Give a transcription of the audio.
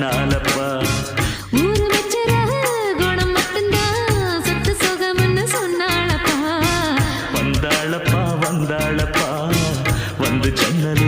கண்ணாலப்பா ஊரு வச்சர குணம் மட்டும்தான் சொத்து சுகம்னு சொன்னாளப்பா வந்தாளப்பா வந்தாளப்பா வந்து ஜன்னல்